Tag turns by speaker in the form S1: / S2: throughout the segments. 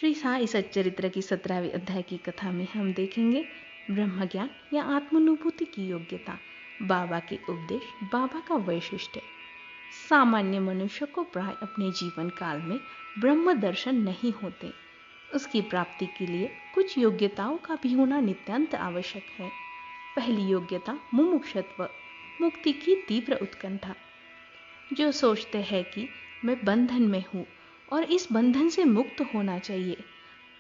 S1: श्री साई सच्चरित्र की 17वें अध्याय की कथा में हम देखेंगे ब्रह्मज्ञान या आत्मानुभूति की योग्यता, बाबा के उपदेश, बाबा का वैशिष्ट्य। सामान्य मनुष्य को प्राय अपने जीवन काल में ब्रह्म दर्शन नहीं होते। उसकी प्राप्ति के लिए कुछ योग्यताओं का भी होना नितांत आवश्यक है। पहली योग्यता मुमुक्षुत्व, मुक्ति की तीव्र उत्कंठा। जो सोचते हैं कि मैं बंधन में हूँ और इस बंधन से मुक्त होना चाहिए,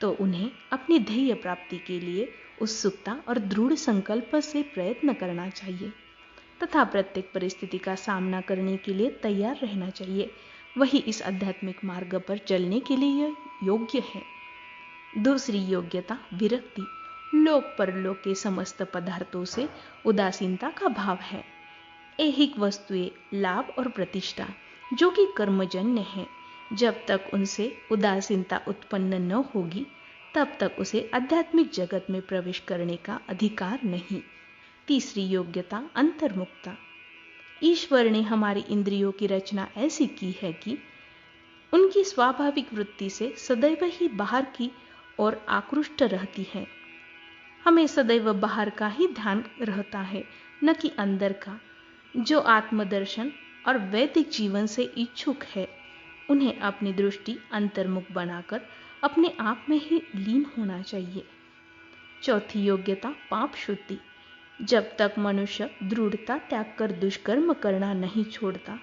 S1: तो उन्हें अपनी ध्येय प्राप्ति के लिए उत्सुकता और दृढ़ संकल्प से प्रयत्न करना चाहिए तथा प्रत्येक परिस्थिति का सामना करने के लिए तैयार रहना चाहिए। वही इस आध्यात्मिक मार्ग पर चलने के लिए योग्य है। दूसरी योग्यता विरक्ति, लोक परलोक के समस्त पदार्थों से उदासीनता का भाव है। ऐहिक वस्तुएं, लाभ और प्रतिष्ठा जो कि कर्मजन्य है, जब तक उनसे उदासीनता उत्पन्न न होगी तब तक उसे आध्यात्मिक जगत में प्रवेश करने का अधिकार नहीं। तीसरी योग्यता अंतर्मुक्ता। ईश्वर ने हमारी इंद्रियों की रचना ऐसी की है कि उनकी स्वाभाविक वृत्ति से सदैव ही बाहर की ओर आकृष्ट रहती है। हमें सदैव बाहर का ही ध्यान रहता है, न कि अंदर का। जो आत्मदर्शन और वैदिक जीवन से इच्छुक है, उन्हें अपनी दृष्टि अंतर्मुख बनाकर अपने आप में ही लीन होना चाहिए। चौथी योग्यता पाप शुद्धि। जब तक मनुष्य दृढ़ता त्याग कर दुष्कर्म करना नहीं छोड़ता,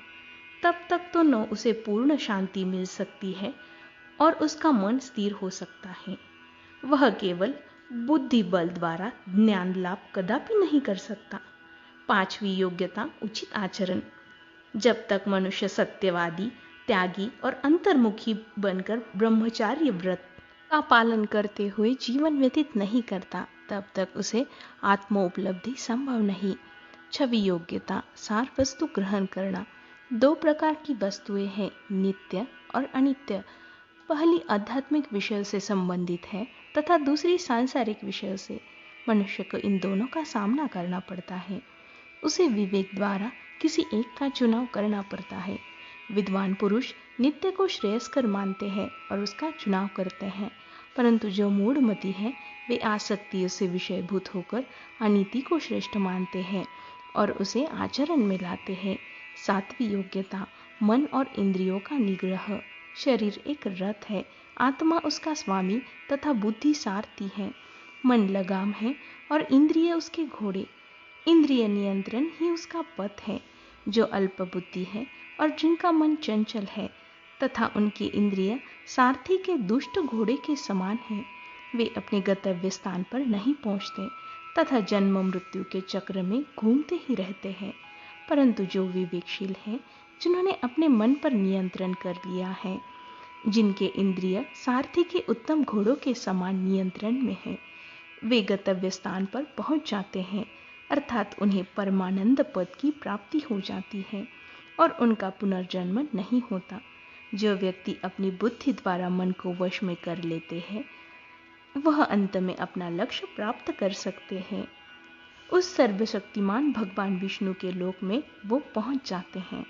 S1: तब तक तो न उसे पूर्ण शांति मिल सकती है और उसका मन स्थिर हो सकता है। वह केवल बुद्धि बल द्वारा ज्ञान लाभ कदापि नहीं कर सकता। पांचवी योग्यता उचित आचरण। जब तक मनुष्य सत्यवादी, त्यागी और अंतर्मुखी बनकर ब्रह्मचार्य व्रत का पालन करते हुए जीवन व्यतीत नहीं करता, तब तक उसे आत्मोपलब्धि संभव नहीं। छवी योग्यता सार वस्तु ग्रहण करना। दो प्रकार की वस्तुएं हैं, नित्य और अनित्य। पहली आध्यात्मिक विषय से संबंधित है तथा दूसरी सांसारिक विषय से। मनुष्य को इन दोनों का सामना करना पड़ता है। उसे विवेक द्वारा किसी एक का चुनाव करना पड़ता है। विद्वान पुरुष नित्य को श्रेयस्कर मानते हैं और उसका चुनाव करते हैं, परंतु जो मूढ़मती है वे आसक्तियों से विषयभूत होकर अनीति को श्रेष्ठ मानते हैं और उसे आचरण में लाते हैं। सातवीं योग्यता मन और इंद्रियों का निग्रह। शरीर एक रथ है, आत्मा उसका स्वामी तथा बुद्धि सारथी है। मन लगाम है और इंद्रिय उसके घोड़े। इंद्रिय नियंत्रण ही उसका पथ है। जो अल्प बुद्धि है और जिनका मन चंचल है तथा उनकी इंद्रिय सारथी के दुष्ट घोड़े के समान है, वे अपने गंतव्य स्थान पर नहीं पहुंचते तथा जन्म मृत्यु के चक्र में घूमते ही रहते हैं। परंतु जो विवेकशील है, जिन्होंने अपने मन पर नियंत्रण कर लिया है, जिनके इंद्रिय सारथी के उत्तम घोड़ों के समान नियंत्रण में है, वे गंतव्य स्थान पर पहुंच जाते हैं, अर्थात उन्हें परमानंद पद की प्राप्ति हो जाती है और उनका पुनर्जन्म नहीं होता। जो व्यक्ति अपनी बुद्धि द्वारा मन को वश में कर लेते हैं, वह अंत में अपना लक्ष्य प्राप्त कर सकते हैं। उस सर्वशक्तिमान भगवान विष्णु के लोक में वो पहुंच जाते हैं।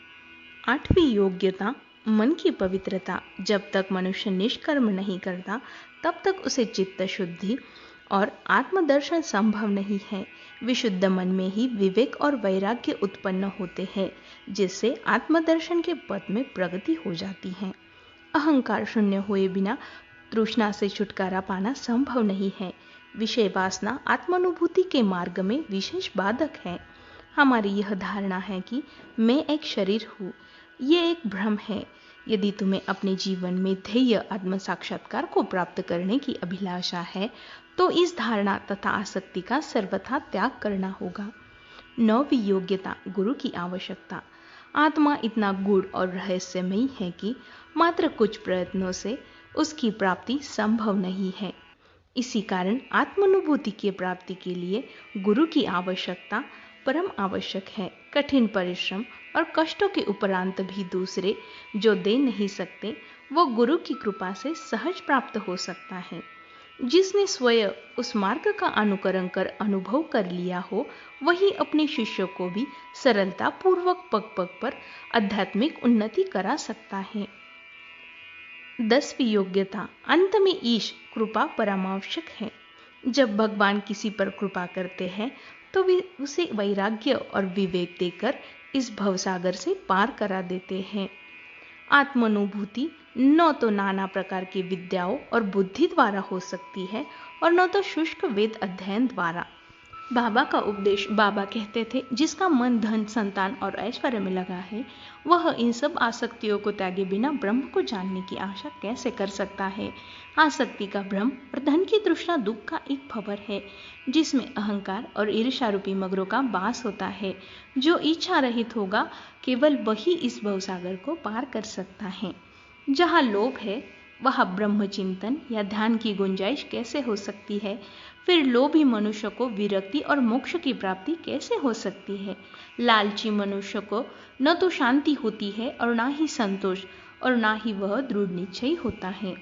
S1: आठवीं योग्यता मन की पवित्रता। जब तक मनुष्य निष्कर्म नहीं करता, तब तक उसे चित्त शुद्धि और आत्मदर्शन संभव नहीं है। विशुद्ध मन में ही विवेक और वैराग्य उत्पन्न होते हैं, जिससे आत्मदर्शन के पथ में प्रगति हो जाती है। अहंकार शून्य हुए बिना तृष्णा से छुटकारा पाना संभव नहीं है। विषय वासना आत्मानुभूति के मार्ग में विशेष बाधक है। हमारी यह धारणा है कि मैं एक शरीर हूँ, ये एक भ्रम है। यदि तुम्हें अपने जीवन में ध्येय आत्म साक्षात्कार को प्राप्त करने की अभिलाषा है, तो इस धारणा तथा आसक्ति का सर्वथा त्याग करना होगा। नौवीं योग्यता गुरु की आवश्यकता। आत्मा इतना गूढ़ और रहस्यमयी है कि मात्र कुछ प्रयत्नों से उसकी प्राप्ति संभव नहीं है। इसी कारण आत्मानुभूति की प्राप्ति के लिए गुरु की आवश्यकता परम आवश्यक है। कठिन परिश्रम और कष्टों के उपरांत भी दूसरे जो दे नहीं सकते, वो गुरु की कृपा से सहज प्राप्त हो सकता है। जिसने स्वयं उस मार्ग का अनुकरण कर अनुभव कर लिया हो, वही अपने शिष्यों को भी सरलता पूर्वक पग पग पर आध्यात्मिक उन्नति करा सकता है। 10वीं योग्यता, अंत में ईश कृपा परमावश्यक है। जब भगवान किसी पर कृपा करते हैं तो वे उसे वैराग्य और विवेक देकर इस भवसागर से पार करा देते हैं। आत्मानुभूति न तो नाना प्रकार की विद्याओं और बुद्धि द्वारा हो सकती है और न तो शुष्क वेद अध्ययन द्वारा। बाबा का उपदेश, बाबा कहते थे, जिसका मन धन, संतान और ऐश्वर्य में लगा है वह इन सब आसक्तियों को त्यागे बिना ब्रह्म को जानने की आशा कैसे कर सकता है। आसक्ति का भ्रम और धन की तृष्णा दुख का एक भंवर है जिसमें अहंकार और ईर्ष्या रूपी मगरों का वास होता है। जो इच्छा रहित होगा केवल वही इस भवसागर को पार कर सकता है। जहाँ लोभ है वहाँ ब्रह्म चिंतन या ध्यान की गुंजाइश कैसे हो सकती है? फिर लोभी मनुष्य को विरक्ति और मोक्ष की प्राप्ति कैसे हो सकती है? लालची मनुष्य को न तो शांति होती है और ना ही संतोष, और ना ही वह दृढ़ निश्चयी होता है।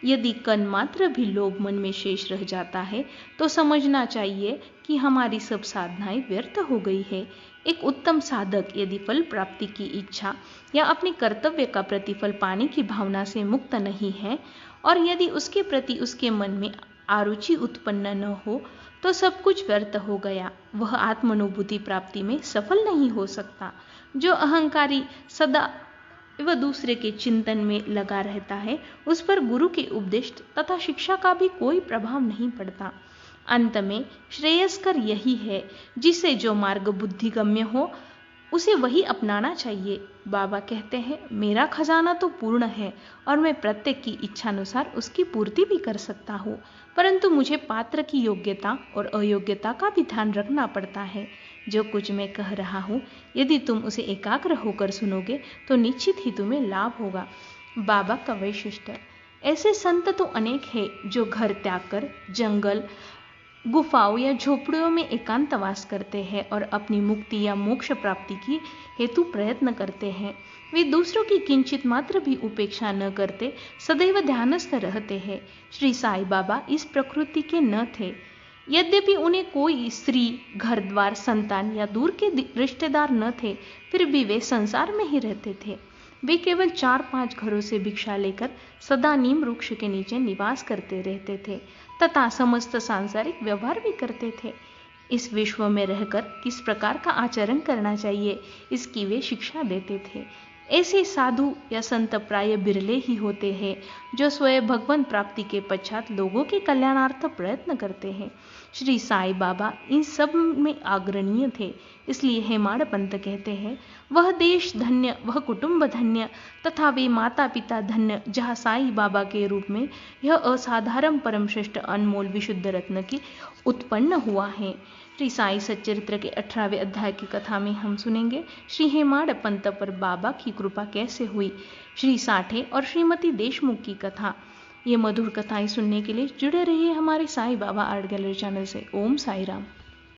S1: यदि कण मात्र भी लोभ मन में शेष रह जाता है तो समझना चाहिए कि हमारी सब साधनाएं व्यर्थ हो गई है। एक उत्तम साधक यदि फल प्राप्ति की इच्छा या अपने कर्तव्य का प्रतिफल पाने की भावना से मुक्त नहीं है और यदि उसके प्रति उसके मन में आरुचि उत्पन्न न हो तो सब कुछ व्यर्थ हो गया। वह आत्मानुभूति प्राप्ति में सफल नहीं हो सकता। जो अहंकारी सदा वह दूसरे के चिंतन में लगा रहता है उस पर गुरु के उपदेश तथा शिक्षा का भी कोई प्रभाव नहीं पड़ता। अंत में श्रेयस्कर यही है, जिसे जो मार्ग बुद्धिगम्य हो उसे वही अपनाना चाहिए। बाबा कहते हैं, मेरा खजाना तो पूर्ण है और मैं प्रत्येक की इच्छानुसार उसकी पूर्ति भी कर सकता हूँ, परंतु मुझे पात्र की योग्यता और अयोग्यता का भी ध्यान रखना पड़ता है। जो कुछ मैं कह रहा हूँ यदि तुम उसे एकाग्र होकर सुनोगे तो निश्चित ही तुम्हें लाभ होगा। बाबा का वैशिष्ट्य, ऐसे संत तो अनेक हैं जो घर त्याग कर जंगल, गुफाओं या झोपड़ियों में एकांतवास करते हैं और अपनी मुक्ति या मोक्ष प्राप्ति की हेतु प्रयत्न करते हैं। वे दूसरों की किंचित मात्र भी उपेक्षा न करते सदैव ध्यानस्थ रहते हैं। श्री साईं बाबा इस प्रकृति के न थे। यद्यपि उन्हें कोई स्त्री, घर द्वार, संतान या दूर के रिश्तेदार न थे, फिर भी वे संसार में ही रहते थे। वे केवल 4-5 घरों से भिक्षा लेकर सदा नीम वृक्ष के नीचे निवास करते रहते थे तथा समस्त सांसारिक व्यवहार भी करते थे। इस विश्व में रहकर किस प्रकार का आचरण करना चाहिए इसकी वे शिक्षा देते थे। ऐसे साधु या संत प्राय बिरले ही होते हैं जो स्वयं भगवान प्राप्ति के पश्चात लोगों के कल्याणार्थ प्रयत्न करते हैं। श्री साईं बाबा इन सब में अग्रणीय थे। इसलिए हेमाड़ पंत कहते हैं, वह देश धन्य, वह कुटुंब धन्य तथा वे माता पिता धन्य जहाँ साईं बाबा के रूप में यह असाधारण परम श्रेष्ठ अनमोल विशुद्ध रत्न की उत्पन्न हुआ है। श्री साईं सच्चरित्र के 18वें अध्याय की कथा में हम सुनेंगे श्री हेमाड़ पंत पर बाबा की कृपा कैसे हुई, श्री साठे और श्रीमती देशमुख की कथा। ये मधुर कथाएं सुनने के लिए जुड़े रहिए हमारे Sai Baba art gallery channel से। ओम साई राम।